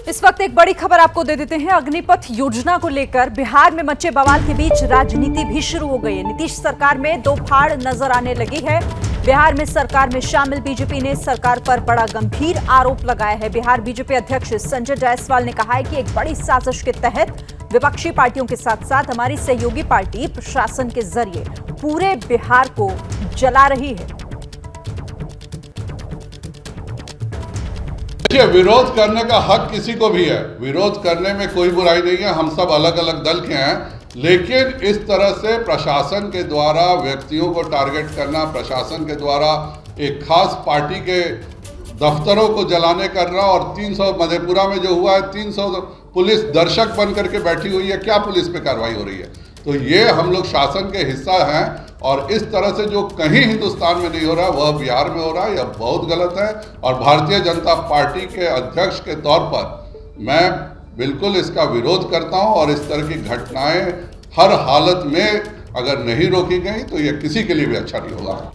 इस वक्त एक बड़ी खबर आपको दे देते हैं। अग्निपथ योजना को लेकर बिहार में मचे बवाल के बीच राजनीति भी शुरू हो गई है। नीतीश सरकार में दो फाड़ नजर आने लगी है। बिहार में सरकार में शामिल बीजेपी ने सरकार पर बड़ा गंभीर आरोप लगाया है। बिहार बीजेपी अध्यक्ष संजय जायसवाल ने कहा है कि एक बड़ी साजिश के तहत विपक्षी पार्टियों के साथ साथ हमारी सहयोगी पार्टी प्रशासन के जरिए पूरे बिहार को जला रही है। देखिए, विरोध करने का हक किसी को भी है, विरोध करने में कोई बुराई नहीं है। हम सब अलग अलग दल के हैं, लेकिन इस तरह से प्रशासन के द्वारा व्यक्तियों को टारगेट करना, प्रशासन के द्वारा एक खास पार्टी के दफ्तरों को जलाने करना, और 300 मधेपुरा में जो हुआ है, 300 पुलिस दर्शक बन करके बैठी हुई है, क्या पुलिस पे कार्रवाई हो रही है? तो ये हम लोग शासन के हिस्सा हैं, और इस तरह से जो कहीं हिंदुस्तान में नहीं हो रहा वह बिहार में हो रहा है। यह बहुत गलत है, और भारतीय जनता पार्टी के अध्यक्ष के तौर पर मैं बिल्कुल इसका विरोध करता हूं, और इस तरह की घटनाएं हर हालत में अगर नहीं रोकी गई तो यह किसी के लिए भी अच्छा नहीं होगा।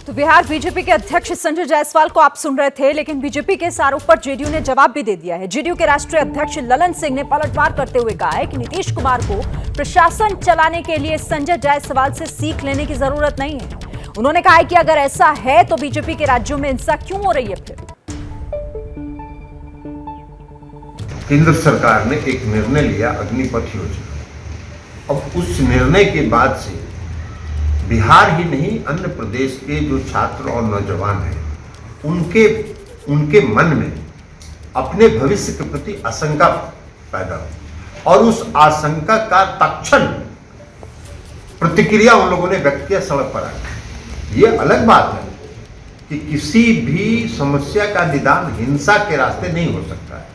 तो बिहार बीजेपी के अध्यक्ष संजय जायसवाल को आप सुन रहे थे, लेकिन बीजेपी के इस आरोप पर जेडीयू ने जवाब भी दे दिया है। जेडीयू के राष्ट्रीय अध्यक्ष ललन सिंह ने पलटवार करते हुए कहा है कि नीतीश कुमार को प्रशासन चलाने के लिए संजय जायसवाल से सीख लेने की जरूरत नहीं है। उन्होंने कहा है कि अगर ऐसा है तो बीजेपी के राज्यों में हिंसा क्यों हो रही है? फिर केंद्र सरकार ने एक निर्णय लिया, अग्निपथ योजना। अब उस निर्णय के बाद से बिहार ही नहीं, अन्य प्रदेश के जो छात्र और नौजवान हैं उनके मन में अपने भविष्य के प्रति आशंका पैदा हो, और उस आशंका का तत्क्षण प्रतिक्रिया उन लोगों ने व्यक्त किया, सड़क पर आकर। ये अलग बात है कि किसी भी समस्या का निदान हिंसा के रास्ते नहीं हो सकता है,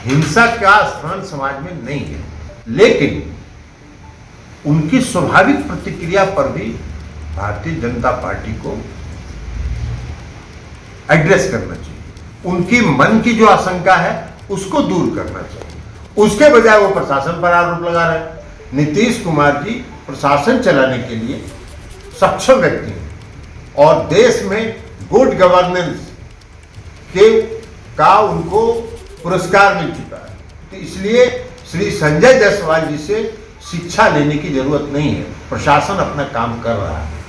हिंसा का स्थान समाज में नहीं है, लेकिन उनकी स्वाभाविक प्रतिक्रिया पर भी भारतीय जनता पार्टी को एड्रेस करना चाहिए। उनकी मन की जो आशंका है उसको दूर करना चाहिए। उसके बजाय वो प्रशासन पर आरोप लगा रहे हैं। नीतीश कुमार जी प्रशासन चलाने के लिए सक्षम व्यक्ति हैं, और देश में गुड गवर्नेंस का उनको पुरस्कार मिल चुका है। तो इसलिए श्री संजय जायसवाल जी से शिक्षा लेने की जरूरत नहीं है, प्रशासन अपना काम कर रहा है।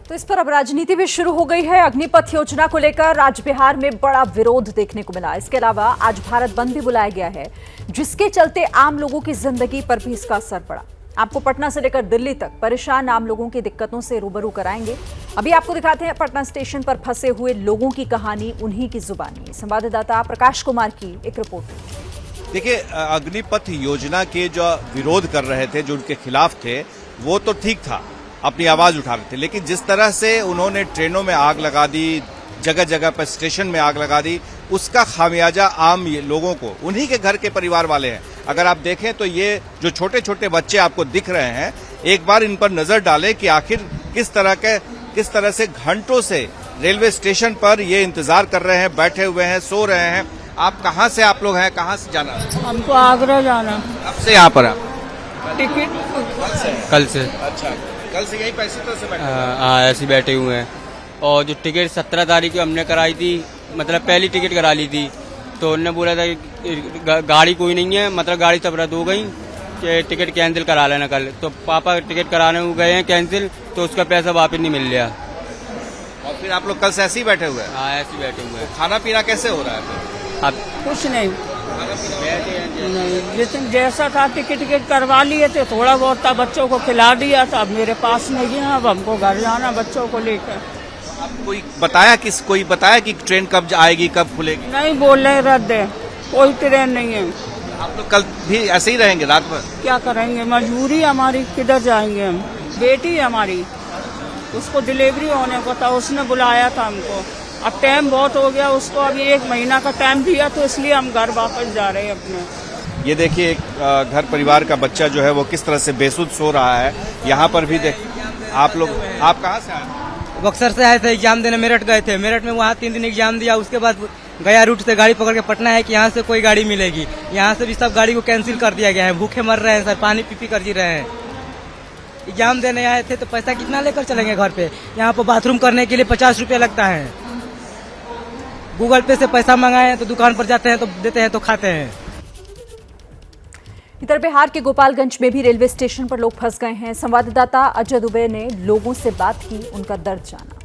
तो इस पर अब राजनीति भी शुरू हो गई है। अग्निपथ योजना को लेकर आज बिहार में बड़ा विरोध देखने को मिला। इसके अलावा आज भारत बंद भी बुलाया गया है, जिसके चलते आम लोगों की जिंदगी पर भी इसका असर पड़ा। आपको पटना से लेकर दिल्ली तक परेशान आम लोगों की दिक्कतों से रूबरू कराएंगे। अभी आपको दिखाते हैं पटना स्टेशन पर फंसे हुए लोगों की कहानी, उन्हीं की जुबानी। संवाददाता प्रकाश कुमार की एक रिपोर्ट। देखिए, अग्निपथ योजना के जो विरोध कर रहे थे, जो उनके खिलाफ थे, वो तो ठीक था, अपनी आवाज उठा रहे थे, लेकिन जिस तरह से उन्होंने ट्रेनों में आग लगा दी, जगह जगह पर स्टेशन में आग लगा दी, उसका खामियाजा आम लोगों को, उन्हीं के घर के परिवार वाले हैं। अगर आप देखें तो ये जो छोटे छोटे बच्चे आपको दिख रहे हैं, एक बार इन पर नजर डालें कि आखिर किस तरह से घंटों से रेलवे स्टेशन पर ये इंतजार कर रहे हैं, बैठे हुए हैं, सो रहे हैं। आप कहाँ से आप लोग हैं, कहाँ से जाना? हमको आगरा जाना। अब से यहाँ पर आप टिकट कल से। अच्छा, कल से यही पैसे से बैठे? ऐसे बैठे हुए हैं। और जो टिकट 17 तारीख को हमने कराई थी, मतलब पहली टिकट करा ली थी, तो उन्होंने बोला था कि गाड़ी कोई नहीं है, मतलब गाड़ी सब रद्द हो गई कि टिकट कैंसिल करा लेना कल। तो पापा टिकट कराने को गए हैं कैंसिल, तो उसका पैसा वापस नहीं मिल रहा। और फिर आप लोग कल से ऐसे ही बैठे हुए हैं? हाँ, ऐसे ही बैठे हुए हैं। खाना पीना कैसे हो रहा है? अब कुछ नहीं, लेकिन जैसा था टिकट करवा लिए थे, थोड़ा बहुत था, बच्चों को खिला दिया था। अब मेरे पास नहीं है, अब हमको घर जाना बच्चों को लेकर। कोई बताया कि ट्रेन कब आएगी, कब खुलेगी? नहीं बोल रहे, रद्द है, कोई ट्रेन नहीं है। आप लोग कल भी ऐसे ही रहेंगे रात भर? क्या करेंगे, मजबूरी हमारी, किधर जाएंगे हम। बेटी हमारी, उसको डिलीवरी होने को था, उसने बुलाया था हमको। अब टाइम बहुत हो गया उसको, अभी 1 महीना का टाइम दिया, तो इसलिए हम घर वापस जा रहे हैं अपने। ये देखिए, एक घर परिवार का बच्चा जो है वो किस तरह से बेसुध सो रहा है। यहाँ पर भी देख, आप लोग, आप कहाँ से आए? बक्सर से आए थे एग्जाम देने, मेरठ गए थे। मेरठ में वहाँ 3 दिन एग्जाम दिया, उसके बाद गया रूट से गाड़ी पकड़ के पटना है कि यहाँ से कोई गाड़ी मिलेगी। यहाँ से भी सब गाड़ी को कैंसिल कर दिया गया है। भूखे मर रहे हैं सर, पानी पी कर जी रहे हैं। एग्जाम देने आए थे तो पैसा कितना लेकर चलेंगे घर पे? यहाँ पर बाथरूम करने के लिए 50 रुपया लगता है। गूगल पे से पैसा मंगाए तो दुकान पर जाते हैं तो देते हैं तो खाते हैं। इधर बिहार के गोपालगंज में भी रेलवे स्टेशन पर लोग फंस गए हैं। संवाददाता अजय दुबे ने लोगों से बात की, उनका दर्द जाना।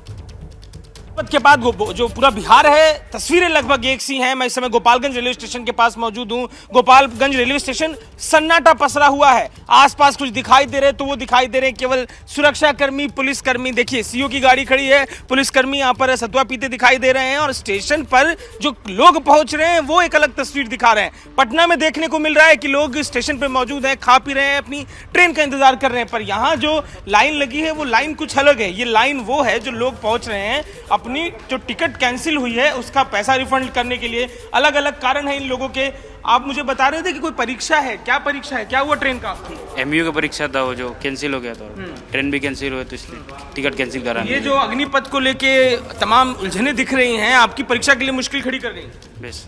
के बाद जो पूरा बिहार है, तस्वीरें लगभग एक सी हैं। मैं इस समय गोपालगंज रेलवे स्टेशन के पास मौजूद हूं। गोपालगंज रेलवे स्टेशन सन्नाटा पसरा हुआ है। आसपास कुछ दिखाई दे रहे तो वो दिखाई दे रहे हैं केवल सुरक्षाकर्मी, पुलिसकर्मी। देखिए सीओ की गाड़ी खड़ी है, पुलिसकर्मी यहाँ पर सतुआ पीते दिखाई दे रहे हैं और स्टेशन पर जो लोग पहुंच रहे हैं वो एक अलग तस्वीर दिखा रहे हैं। पटना में देखने को मिल रहा है कि लोग स्टेशन पर मौजूद हैं, खा पी रहे हैं, अपनी ट्रेन का इंतजार कर रहे हैं। पर यहाँ जो लाइन लगी है वो लाइन कुछ अलग है। ये लाइन वो है जो लोग पहुंच रहे हैं अपनी जो टिकट कैंसिल हुई है उसका पैसा रिफंड करने के लिए। अलग अलग कारण है इन लोगों के। आप मुझे बता रहे थे कि कोई परीक्षा है, क्या परीक्षा है, क्या हुआ ट्रेन का आपकी? एमयू का परीक्षा था वो जो कैंसिल हो गया था। ट्रेन भी कैंसिल हुआ तो इसलिए टिकट कैंसिल करा। ये जो अग्निपथ को लेके तमाम उलझने दिख रही हैं, आपकी परीक्षा के लिए मुश्किल खड़ी कर रही हैं। बस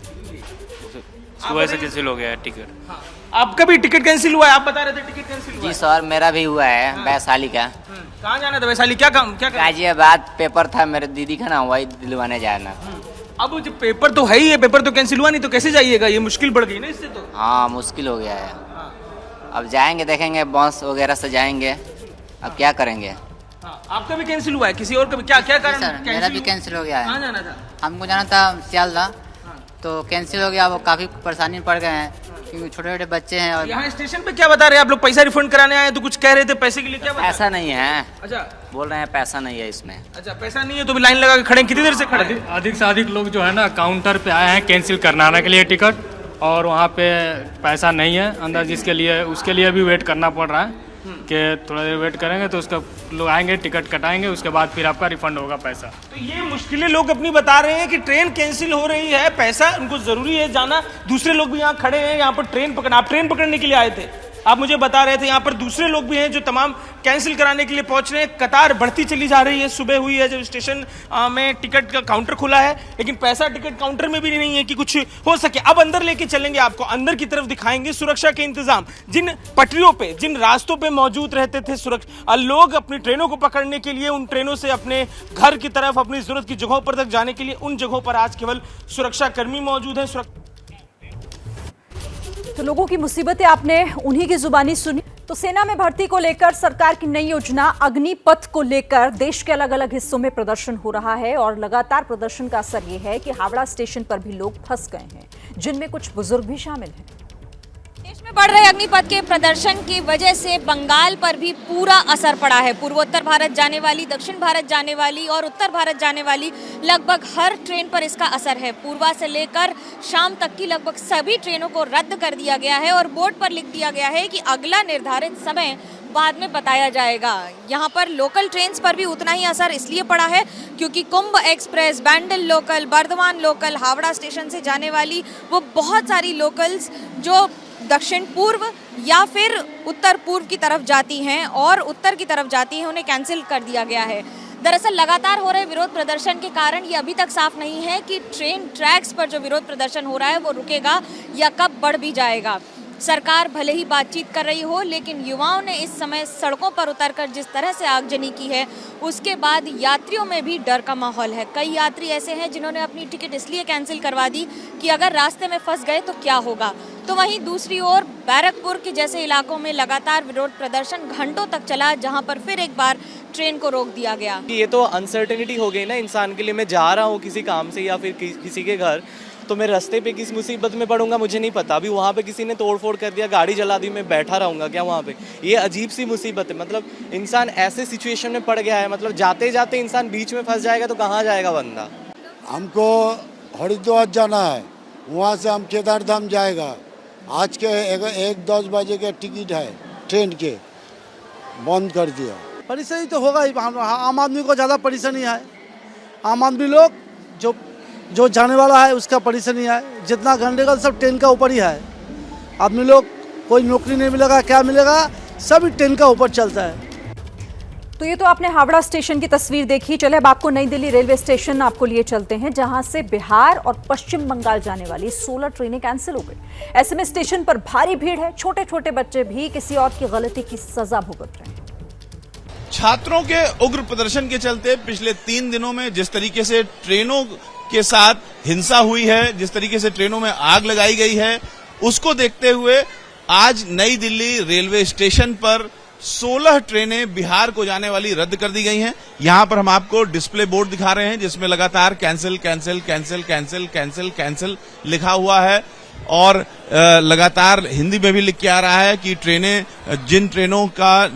सुबह से कैंसिल हो गया है टिकट। आपका भी टिकट कैंसिल हुआ है, आप बता रहे थे टिकट कैंसिल हुआ जी सर, मेरा भी हुआ है वैशाली का। कहाँ जाना था वैशाली? क्या काम, क्या गाजियाबाद पेपर था मेरे दीदी का ना, वही दिलवाने जाना। अब जो पेपर तो है ही है, पेपर तो कैंसिल हुआ नहीं तो कैसे जाइएगा? ये मुश्किल बढ़ गई ना इससे तो। हाँ मुश्किल हो गया है। अब जाएंगे, देखेंगे बस वगैरह से जाएंगे। अब क्या करेंगे? आपका भी कैंसिल हुआ है, किसी और का भी? क्या क्या कारण? मेरा भी कैंसिल हो गया है। कहाँ जाना था? हमको जाना था सियालदह, तो कैंसिल हो गया। वो काफी परेशानी में पड़ गए हैं क्योंकि छोटे छोटे बच्चे हैं। और यहाँ स्टेशन पे क्या बता रहे हैं आप लोग? पैसा रिफंड कराने आए तो कुछ कह रहे थे, पैसे के लिए क्या? पैसा नहीं है। अच्छा, बोल रहे हैं पैसा नहीं है इसमें। अच्छा पैसा नहीं है तो भी लाइन लगा के खड़े हैं। कितनी देर से खड़े हैं? अधिक से अधिक लोग जो है ना काउंटर पे आए हैं कैंसिल करवाने के लिए टिकट, और वहाँ पे पैसा नहीं है अंदर, जिसके लिए उसके लिए भी वेट करना पड़ रहा है कि थोड़ा देर वेट करेंगे तो उसका लोग आएंगे, टिकट कटाएंगे, उसके बाद फिर आपका रिफंड होगा पैसा। तो ये मुश्किलें लोग अपनी बता रहे हैं कि ट्रेन कैंसिल हो रही है, पैसा उनको जरूरी है जाना। दूसरे लोग भी यहाँ खड़े हैं, यहाँ पर ट्रेन पकड़ना। आप ट्रेन पकड़ने के लिए आए थे, आप मुझे बता रहे थे। यहाँ पर दूसरे लोग भी हैं जो तमाम कैंसिल कराने के लिए पहुंच रहे हैं। कतार बढ़ती चली जा रही है। सुबह हुई है जब स्टेशन में टिकट का काउंटर खुला है, लेकिन पैसा टिकट काउंटर में भी नहीं है कि कुछ हो सके। अब अंदर लेके चलेंगे आपको, अंदर की तरफ दिखाएंगे सुरक्षा के इंतजाम। जिन पटरियों पे, जिन रास्तों पे मौजूद रहते थे सुरक्षा लोग अपनी ट्रेनों को पकड़ने के लिए, उन ट्रेनों से अपने घर की तरफ, अपनी जरूरत की जगहों पर तक जाने के लिए, उन जगहों पर आज केवल सुरक्षा कर्मी मौजूद हैं। तो लोगों की मुसीबतें आपने उन्हीं की जुबानी सुनी। तो सेना में भर्ती को लेकर सरकार की नई योजना अग्निपथ को लेकर देश के अलग अलग हिस्सों में प्रदर्शन हो रहा है और लगातार प्रदर्शन का असर यह है कि हावड़ा स्टेशन पर भी लोग फंस गए हैं, जिनमें कुछ बुजुर्ग भी शामिल हैं। देश में बढ़ रहे अग्निपथ के प्रदर्शन की वजह से बंगाल पर भी पूरा असर पड़ा है। पूर्वोत्तर भारत जाने वाली, दक्षिण भारत जाने वाली और उत्तर भारत जाने वाली लगभग हर ट्रेन पर इसका असर है। पूर्वा से लेकर शाम तक की लगभग सभी ट्रेनों को रद्द कर दिया गया है और बोर्ड पर लिख दिया गया है कि अगला निर्धारित समय बाद में बताया जाएगा। यहाँ पर लोकल ट्रेन्स पर भी उतना ही असर इसलिए पड़ा है क्योंकि Kumbh express, Bandel local, Bardhaman local, Howrah station से जाने वाली वो बहुत सारी लोकल्स जो दक्षिण पूर्व या फिर उत्तर पूर्व की तरफ जाती हैं और उत्तर की तरफ जाती हैं, उन्हें कैंसिल कर दिया गया है। दरअसल लगातार हो रहे विरोध प्रदर्शन के कारण ये अभी तक साफ नहीं है कि ट्रेन ट्रैक्स पर जो विरोध प्रदर्शन हो रहा है वो रुकेगा या कब बढ़ भी जाएगा। सरकार भले ही बातचीत कर रही हो, लेकिन युवाओं ने इस समय सड़कों पर उतरकर जिस तरह से आगजनी की है, उसके बाद यात्रियों में भी डर का माहौल है। कई यात्री ऐसे हैं जिन्होंने अपनी टिकट इसलिए कैंसिल करवा दी कि अगर रास्ते में फंस गए तो क्या होगा। तो वहीं दूसरी ओर बैरकपुर के जैसे इलाकों में लगातार विरोध प्रदर्शन घंटों तक चला, जहां पर फिर एक बार ट्रेन को रोक दिया गया। ये तो अनसर्टेनिटी हो गई ना इंसान के लिए। मैं जा रहा हूँ किसी काम से या फिर किसी के घर, तो मैं रास्ते पे किस मुसीबत में पड़ूंगा मुझे नहीं पता। अभी वहाँ पे किसी ने तोड़फोड़ कर दिया, गाड़ी जला दी, मैं बैठा रहूँगा क्या वहाँ पे? ये अजीब सी मुसीबत है। मतलब इंसान ऐसे सिचुएशन में पड़ गया है, मतलब जाते जाते इंसान बीच में फंस जाएगा तो कहाँ जाएगा बंदा। हमको हरिद्वार जाना है, वहाँ से हम केदारधाम जाएगा। आज के 1-10 बजे के टिकट है ट्रेन के, बंद कर दिया। परेशानी तो होगा ही, आम आदमी को ज़्यादा परेशानी है। आम आदमी लोग जो जाने वाला है उसका परेशानी है। जितना गंडगोल सब ट्रेन का ऊपर ही है। आदमी लोग कोई नौकरी नहीं मिलेगा, क्या मिलेगा, सब ट्रेन का ऊपर चलता है। तो ये तो आपने हावड़ा स्टेशन की तस्वीर देखी। चले अब आपको नई दिल्ली रेलवे स्टेशन आपको लिए चलते हैं, जहां से बिहार और पश्चिम बंगाल जाने वाली 16 ट्रेनें कैंसिल हो गई। ऐसे में स्टेशन पर भारी भीड़ है। छोटे छोटे बच्चे भी किसी और की गलती की सजा भुगत रहे हैं। छात्रों के उग्र प्रदर्शन के चलते पिछले 3 दिनों में जिस तरीके से ट्रेनों के साथ हिंसा हुई है, जिस तरीके से ट्रेनों में आग लगाई गई है, उसको देखते हुए आज नई दिल्ली रेलवे स्टेशन पर 16 ट्रेनें बिहार को जाने वाली रद्द कर दी गई हैं। यहां पर हम आपको डिस्प्ले बोर्ड दिखा रहे हैं जिसमें लगातार cancel cancel cancel cancel cancel cancel लिखा हुआ है और लगातार हिंदी में भी लिख के आ रहा है कि ट्रेनें, जिन ट्रेनों का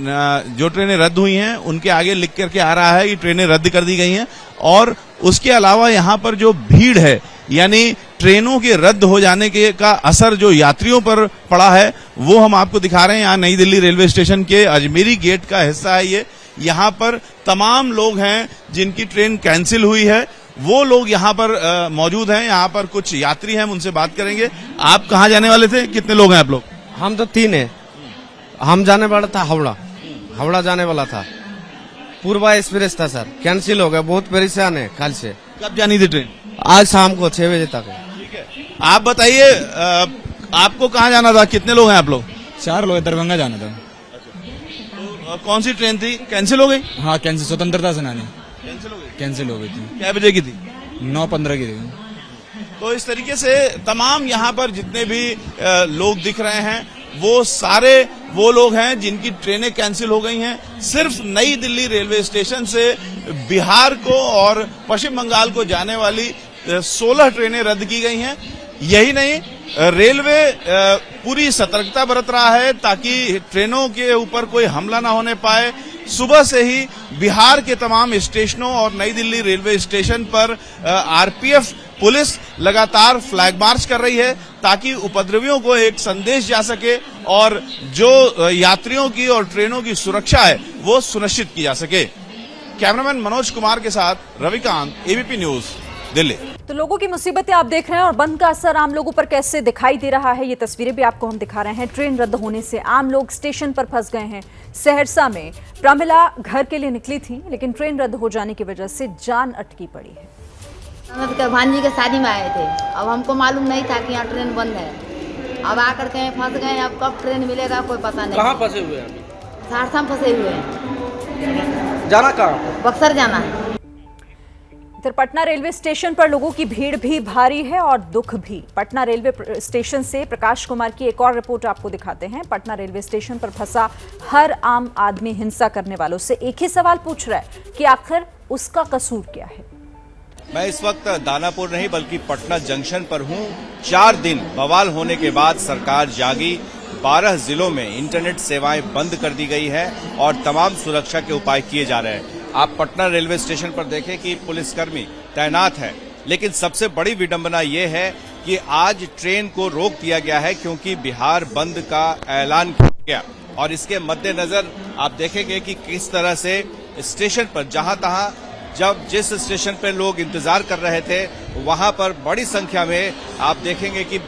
जो ट्रेनें रद्द हुई हैं उनके आगे लिख करके आ रहा है कि ट्रेनें रद्द कर दी गई हैं। और उसके अलावा यहां पर जो भीड़ है, यानी ट्रेनों के रद्द हो जाने के का असर जो यात्रियों पर पड़ा है, वो हम आपको दिखा रहे हैं। यहाँ नई दिल्ली रेलवे स्टेशन के अजमेरी गेट का हिस्सा है ये। यहाँ पर तमाम लोग हैं जिनकी ट्रेन कैंसिल हुई है, वो लोग यहाँ पर मौजूद हैं। यहाँ पर कुछ यात्री हैं, हम उनसे बात करेंगे। आप कहाँ जाने वाले थे? कितने लोग हैं आप लोग? हम तो 3 हैं। हम जाने वाला था हावड़ा जाने वाला था। पूर्वा एक्सप्रेस था सर, कैंसिल हो गया। बहुत परेशान है कल से। कब जानी थी ट्रेन? आज शाम को 6 बजे तक है। आप बताइए, आपको कहाँ जाना था? कितने लोग हैं आप लोग? 4 लोग, दरभंगा जाना था। तो कौन सी ट्रेन थी? कैंसिल हो गई? हाँ कैंसिल, स्वतंत्रता सेनानी कैंसिल हो गई थी। क्या बजे की थी? 9:15 की थी। तो इस तरीके से तमाम यहाँ पर जितने भी लोग दिख रहे हैं वो सारे वो लोग हैं जिनकी ट्रेनें कैंसिल हो गई हैं। सिर्फ नई दिल्ली रेलवे स्टेशन से बिहार को और पश्चिम बंगाल को जाने वाली 16 ट्रेनें रद्द की गई हैं। यही नहीं, रेलवे पूरी सतर्कता बरत रहा है ताकि ट्रेनों के ऊपर कोई हमला ना होने पाए। सुबह से ही बिहार के तमाम स्टेशनों और नई दिल्ली रेलवे स्टेशन पर आरपीएफ पुलिस लगातार फ्लैग मार्च कर रही है ताकि उपद्रवियों को एक संदेश जा सके और जो यात्रियों की और ट्रेनों की सुरक्षा है वो सुनिश्चित की जा सके। कैमरामैन मनोज कुमार के साथ रविकांत, एबीपी न्यूज, दिल्ली। तो लोगों की मुसीबतें आप देख रहे हैं और बंद का असर आम लोगों पर कैसे दिखाई दे रहा है, ये तस्वीरें भी आपको हम दिखा रहे हैं। ट्रेन रद्द होने से आम लोग स्टेशन पर फंस गए हैं। सहरसा में प्रमिला घर के लिए निकली थी, लेकिन ट्रेन रद्द हो जाने की वजह से जान अटकी पड़ी है। भांजी के शादी में आए थे, अब हमको मालूम नहीं था कि यहाँ ट्रेन बंद है। अब आकर के फंस गए, अब कब ट्रेन मिलेगा कोई पता नहीं। कहाँ फंसे हुए हैं? सहरसा में फंसे हुए हैं। जाना कहाँ? बक्सर जाना है। इधर पटना रेलवे स्टेशन पर लोगों की भीड़ भी भारी है और दुख भी। पटना रेलवे स्टेशन से प्रकाश कुमार की एक और रिपोर्ट आपको दिखाते हैं। पटना रेलवे स्टेशन पर फंसा हर आम आदमी हिंसा करने वालों से एक ही सवाल पूछ रहा है कि आखिर उसका कसूर क्या है। मैं इस वक्त दानापुर नहीं बल्कि पटना जंक्शन पर हूं। 4 दिन बवाल होने के बाद सरकार जागी। 12 जिलों में इंटरनेट सेवाएं बंद कर दी गई है और तमाम सुरक्षा के उपाय किए जा रहे हैं। आप पटना रेलवे स्टेशन पर देखें कि पुलिसकर्मी तैनात है, लेकिन सबसे बड़ी विडंबना यह है कि आज ट्रेन को रोक दिया गया है क्योंकि बिहार बंद का ऐलान किया गया। और इसके मद्देनजर आप देखेंगे कि किस तरह से स्टेशन पर जहां तहां जब जिस स्टेशन पर लोग इंतजार कर रहे थे वहां पर बड़ी संख्या में आप देखेंगे कि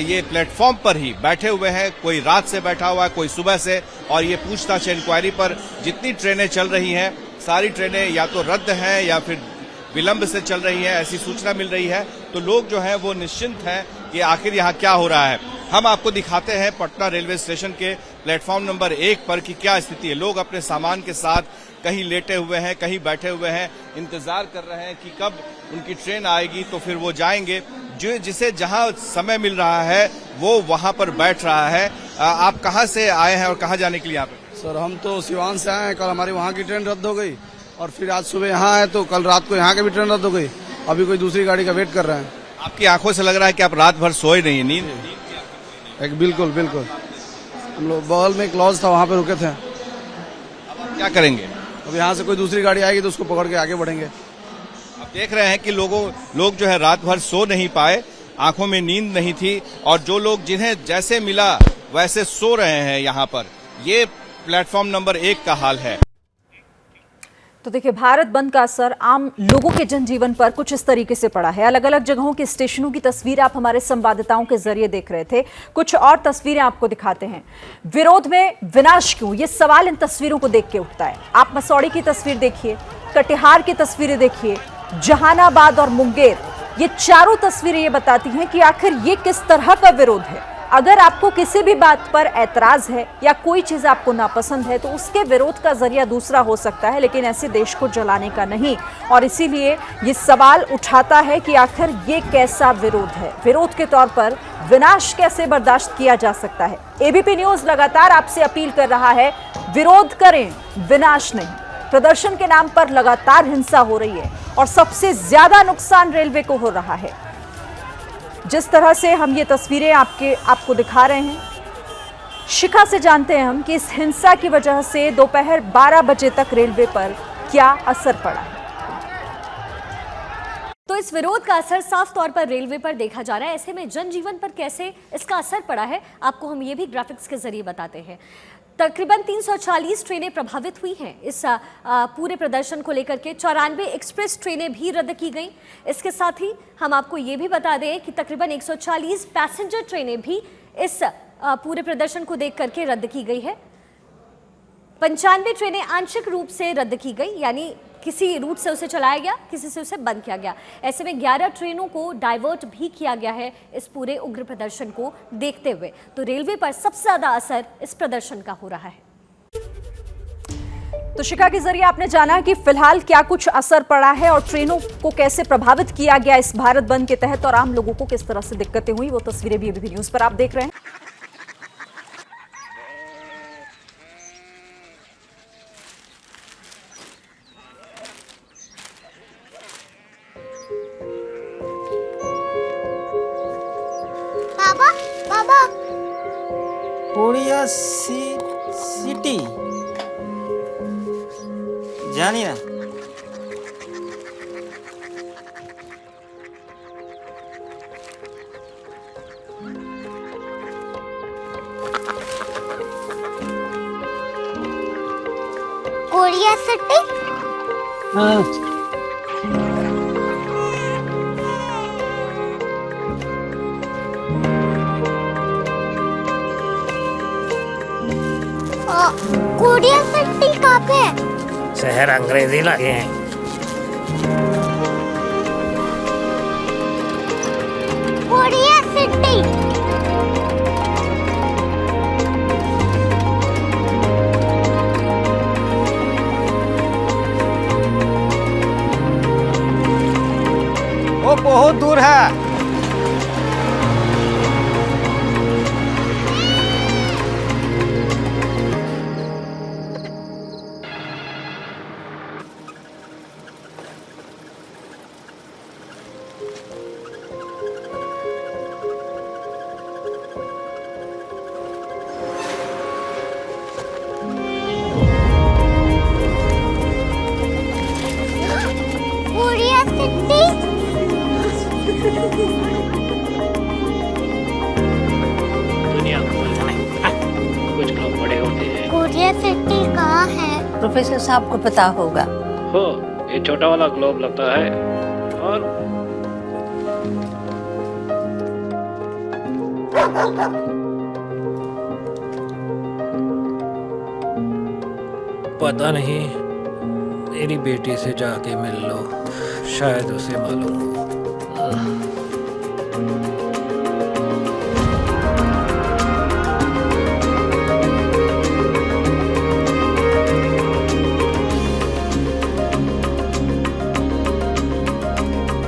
ये प्लेटफॉर्म पर ही बैठे हुए हैं। कोई रात से बैठा हुआ है, कोई सुबह से। और ये पूछताछ इंक्वायरी पर जितनी ट्रेनें चल रही हैं सारी ट्रेनें या तो रद्द हैं या फिर विलंब से चल रही हैं, ऐसी सूचना मिल रही है। तो लोग जो हैं वो निश्चिंत हैं कि आखिर यहाँ क्या हो रहा है। हम आपको दिखाते हैं पटना रेलवे स्टेशन के प्लेटफॉर्म नंबर 1 पर कि क्या स्थिति है। लोग अपने सामान के साथ कहीं लेटे हुए हैं, कहीं बैठे हुए हैं, इंतजार कर रहे हैं कि कब उनकी ट्रेन आएगी तो फिर वो जाएंगे। जो जिसे जहां समय मिल रहा है वो वहां पर बैठ रहा है। आप कहां से आए हैं और कहां जाने के लिए आप? सर हम तो सिवान से आए हैं। कल हमारी वहाँ की ट्रेन रद्द हो गई और फिर आज सुबह यहाँ आए तो कल रात को यहाँ की भी ट्रेन रद्द हो गई। अभी कोई दूसरी गाड़ी का वेट कर रहे हैं। आपकी आंखों से लग रहा है कि आप रात भर सोए नहीं, नींद? बिल्कुल बिल्कुल। हम लोग बगल में एक लॉज था, वहाँ पे रुके थे। अब क्या करेंगे? अब यहाँ से कोई दूसरी गाड़ी आएगी तो उसको पकड़ के आगे बढ़ेंगे। आप देख रहे हैं कि लोग जो है रात भर सो नहीं पाए, आंखों में नींद नहीं थी और जो लोग जिन्हें जैसे मिला वैसे सो रहे हैं यहाँ पर। ये प्लेटफॉर्म नंबर 1 का हाल है। तो देखिए, भारत बंद का असर आम लोगों के जनजीवन पर कुछ इस तरीके से पड़ा है। अलग अलग जगहों के स्टेशनों की तस्वीर आप हमारे संवाददाताओं के जरिए देख रहे थे। कुछ और तस्वीरें आपको दिखाते हैं। विरोध में विनाश क्यों, ये सवाल इन तस्वीरों को देख के उठता है। आप मसौड़ी की तस्वीर देखिए, कटिहार की तस्वीरें देखिए, जहानाबाद और मुंगेर, ये चारों तस्वीरें ये बताती हैं कि आखिर ये किस तरह का विरोध है। अगर आपको किसी भी बात पर ऐतराज है या कोई चीज आपको नापसंद है तो उसके विरोध का जरिया दूसरा हो सकता है, लेकिन ऐसे देश को जलाने का नहीं। और इसीलिए ये सवाल उठाता है कि आखिर ये कैसा विरोध है, विरोध के तौर पर विनाश कैसे बर्दाश्त किया जा सकता है। एबीपी न्यूज लगातार आपसे अपील कर रहा है, विरोध करें, विनाश नहीं। प्रदर्शन के नाम पर लगातार हिंसा हो रही है और सबसे ज्यादा नुकसान रेलवे को हो रहा है। जिस तरह से हम ये तस्वीरें आपको दिखा रहे हैं, शिखा से जानते हैं हम कि इस हिंसा की वजह से दोपहर 12 बजे तक रेलवे पर क्या असर पड़ा है। तो इस विरोध का असर साफ तौर पर रेलवे पर देखा जा रहा है। ऐसे में जनजीवन पर कैसे इसका असर पड़ा है, आपको हम ये भी ग्राफिक्स के जरिए बताते हैं। तकरीबन 340 ट्रेनें प्रभावित हुई हैं इस पूरे प्रदर्शन को लेकर के। 94 एक्सप्रेस ट्रेनें भी रद्द की गई। इसके साथ ही हम आपको ये भी बता दें कि तकरीबन 140 पैसेंजर ट्रेनें भी इस पूरे प्रदर्शन को देख करके रद्द की गई है। 95 ट्रेनें आंशिक रूप से रद्द की गई, यानी किसी रूट से उसे चलाया गया, किसी से उसे बंद किया गया। ऐसे में 11 ट्रेनों को डाइवर्ट भी किया गया है इस पूरे उग्र प्रदर्शन को देखते हुए। तो रेलवे पर सबसे ज्यादा असर इस प्रदर्शन का हो रहा है। तो शिखा के जरिए आपने जाना कि फिलहाल क्या कुछ असर पड़ा है और ट्रेनों को कैसे प्रभावित किया गया इस भारत बंद के तहत, और आम लोगों को किस तरह से दिक्कतें हुई, वो तस्वीरें भी एबीपी न्यूज पर आप देख रहे हैं। कोरिया सिटी जानिए ना। Korea city? हाँ। कोरिया सिटी कहाँ पे है? शहर अंग्रेजी लगे हैं। Korea city. वो बहुत दूर है। दुनिया कुछ लोग बड़े होते हैं। कोरिया सिटी कहाँ है? प्रोफेसर साहब को पता होगा। हो, ये छोटा वाला ग्लोब लगता है। और पता नहीं, मेरी बेटी से जाके मिल लो, शायद उसे मालूम हो।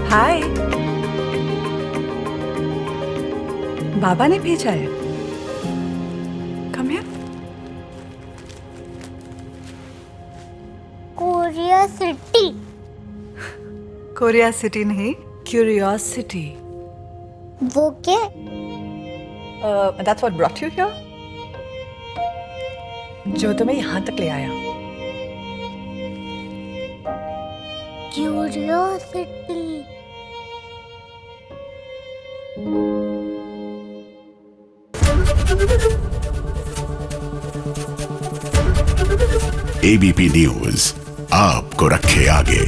हाय, बाबा ने भेजा है। Come here. Korea city. Korea city नहीं, क्यूरियोसिटी। वो क्या? That's what brought you here? जो तुम्हें यहाँ तक ले आया। क्यूरियोसिटी। एबीपी न्यूज आपको रखे आगे।